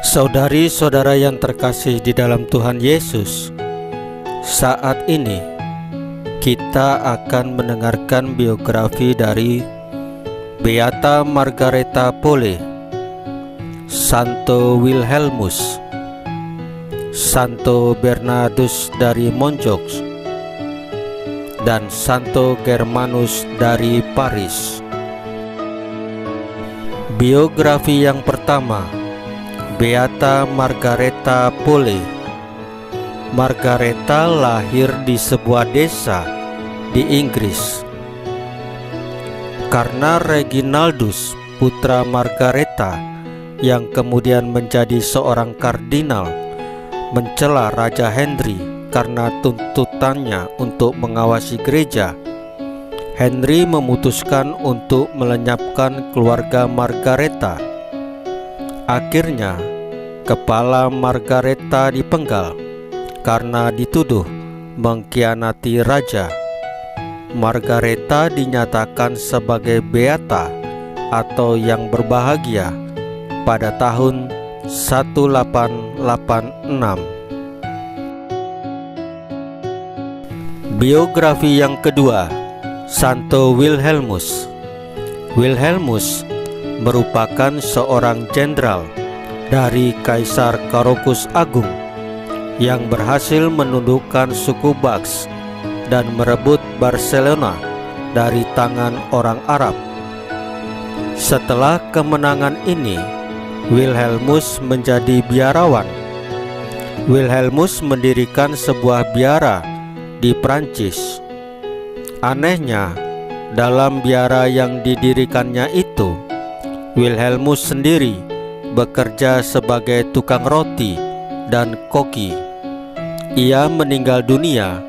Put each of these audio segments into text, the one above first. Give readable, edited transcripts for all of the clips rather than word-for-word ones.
Saudari-saudara yang terkasih di dalam Tuhan Yesus, saat ini kita akan mendengarkan biografi dari Beata Margaretha Pole, Santo Wilhelmus, Santo Bernardus dari Montjoie, dan Santo Germanus dari Paris. Biografi yang pertama, Beata Margaretha Pole. Margaretha lahir di sebuah desa di Inggris. Karena Reginaldus, putra Margaretha, yang kemudian menjadi seorang kardinal, mencela Raja Henry karena tuntutannya untuk mengawasi gereja, Henry memutuskan untuk melenyapkan keluarga Margaretha. Akhirnya, kepala Margaretha dipenggal karena dituduh mengkhianati raja. Margaretha dinyatakan sebagai beata atau yang berbahagia pada tahun 1886. Biografi yang kedua, Santo Wilhelmus. Wilhelmus merupakan seorang jenderal dari Kaisar Carocus Agung yang berhasil menundukkan suku Basque dan merebut Barcelona dari tangan orang Arab. Setelah kemenangan ini, Wilhelmus menjadi biarawan. Wilhelmus mendirikan sebuah biara di Prancis. Anehnya, dalam biara yang didirikannya itu, Wilhelmus sendiri bekerja sebagai tukang roti dan koki. Ia meninggal dunia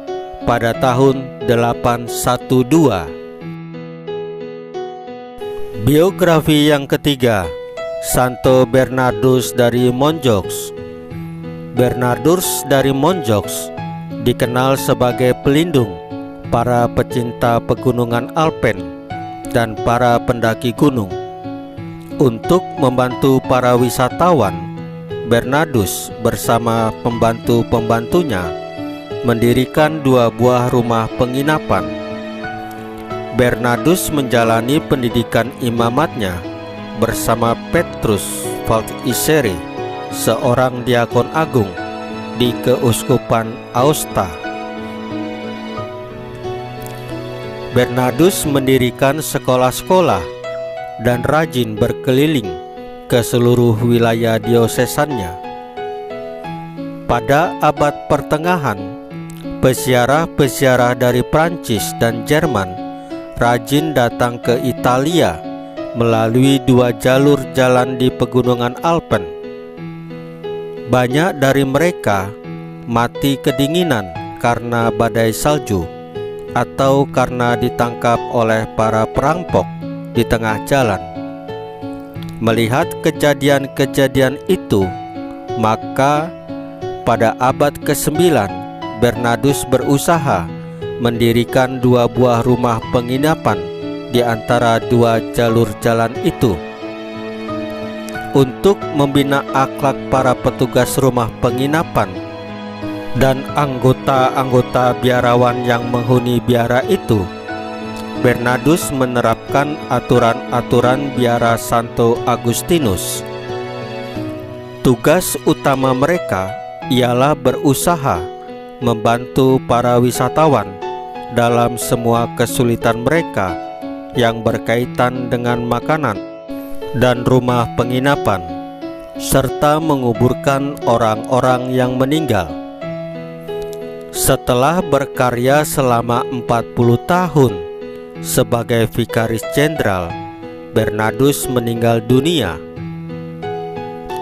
pada tahun 812. Biografi yang ketiga, Santo Bernardus dari Montjoie. Bernardus dari Montjoie dikenal sebagai pelindung para pecinta pegunungan Alpen dan para pendaki gunung. Untuk membantu para wisatawan, Bernardus bersama pembantu-pembantunya mendirikan 2 buah rumah penginapan. Bernardus menjalani pendidikan imamatnya bersama Petrus Valtisere, seorang diakon agung di Keuskupan Aosta. Bernardus mendirikan sekolah-sekolah dan rajin berkeliling ke seluruh wilayah diosesannya. Pada abad pertengahan, peziarah-peziarah dari Prancis dan Jerman rajin datang ke Italia melalui 2 jalur jalan di pegunungan Alpen. Banyak dari mereka mati kedinginan karena badai salju atau karena ditangkap oleh para perampok di tengah jalan. Melihat kejadian-kejadian itu, maka pada abad ke-9 Bernardus berusaha mendirikan 2 buah rumah penginapan di antara 2 jalur jalan itu. Untuk membina akhlak para petugas rumah penginapan dan anggota-anggota biarawan yang menghuni biara itu, Bernardus menerapkan aturan-aturan biara Santo Agustinus. Tugas utama mereka ialah berusaha membantu para wisatawan dalam semua kesulitan mereka yang berkaitan dengan makanan dan rumah penginapan, serta menguburkan orang-orang yang meninggal. Setelah berkarya selama 40 tahun sebagai vikaris jenderal, Bernardus meninggal dunia.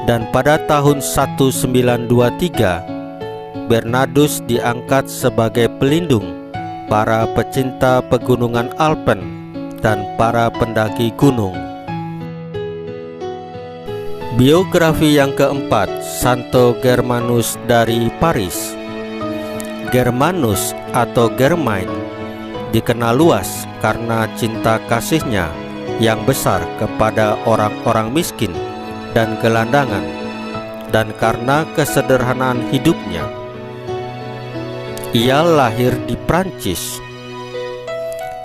Dan pada tahun 1923, Bernardus diangkat sebagai pelindung para pecinta pegunungan Alpen dan para pendaki gunung. Biografi yang keempat, Santo Germanus dari Paris. Germanus atau Germain dikenal luas karena cinta kasihnya yang besar kepada orang-orang miskin dan gelandangan, dan karena kesederhanaan hidupnya, ia lahir di Prancis.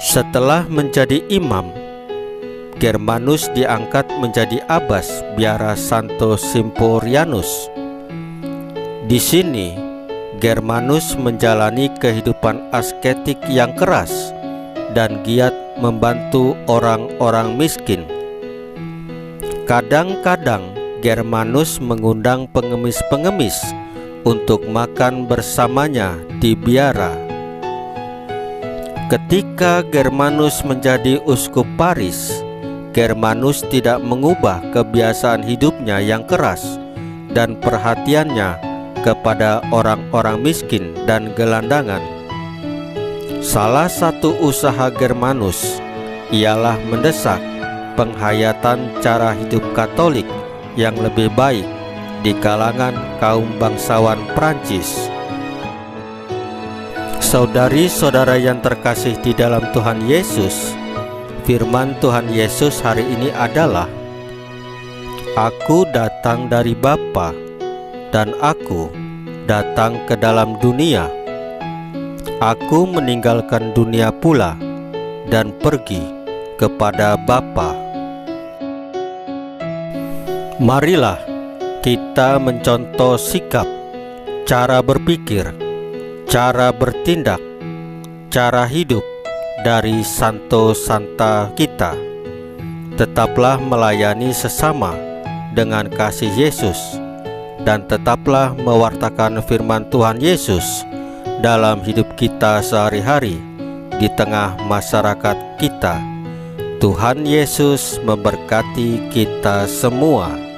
Setelah menjadi imam, Germanus diangkat menjadi abbas biara Santo Symphorianus. Di sini, Germanus menjalani kehidupan asketik yang keras dan giat membantu orang-orang miskin. Kadang-kadang Germanus mengundang pengemis-pengemis untuk makan bersamanya di biara. Ketika Germanus menjadi uskup Paris, Germanus tidak mengubah kebiasaan hidupnya yang keras dan perhatiannya kepada orang-orang miskin dan gelandangan. Salah satu usaha Germanus ialah mendesak penghayatan cara hidup Katolik yang lebih baik di kalangan kaum bangsawan Prancis. Saudari-saudara yang terkasih di dalam Tuhan Yesus, firman Tuhan Yesus hari ini adalah, "Aku datang dari Bapa, dan aku datang ke dalam dunia. Aku meninggalkan dunia pula dan pergi kepada Bapa." Marilah kita mencontoh sikap, cara berpikir, cara bertindak, cara hidup dari Santo Santa kita. Tetaplah melayani sesama dengan kasih Yesus, dan tetaplah mewartakan firman Tuhan Yesus dalam hidup kita sehari-hari di tengah masyarakat kita. Tuhan Yesus memberkati kita semua.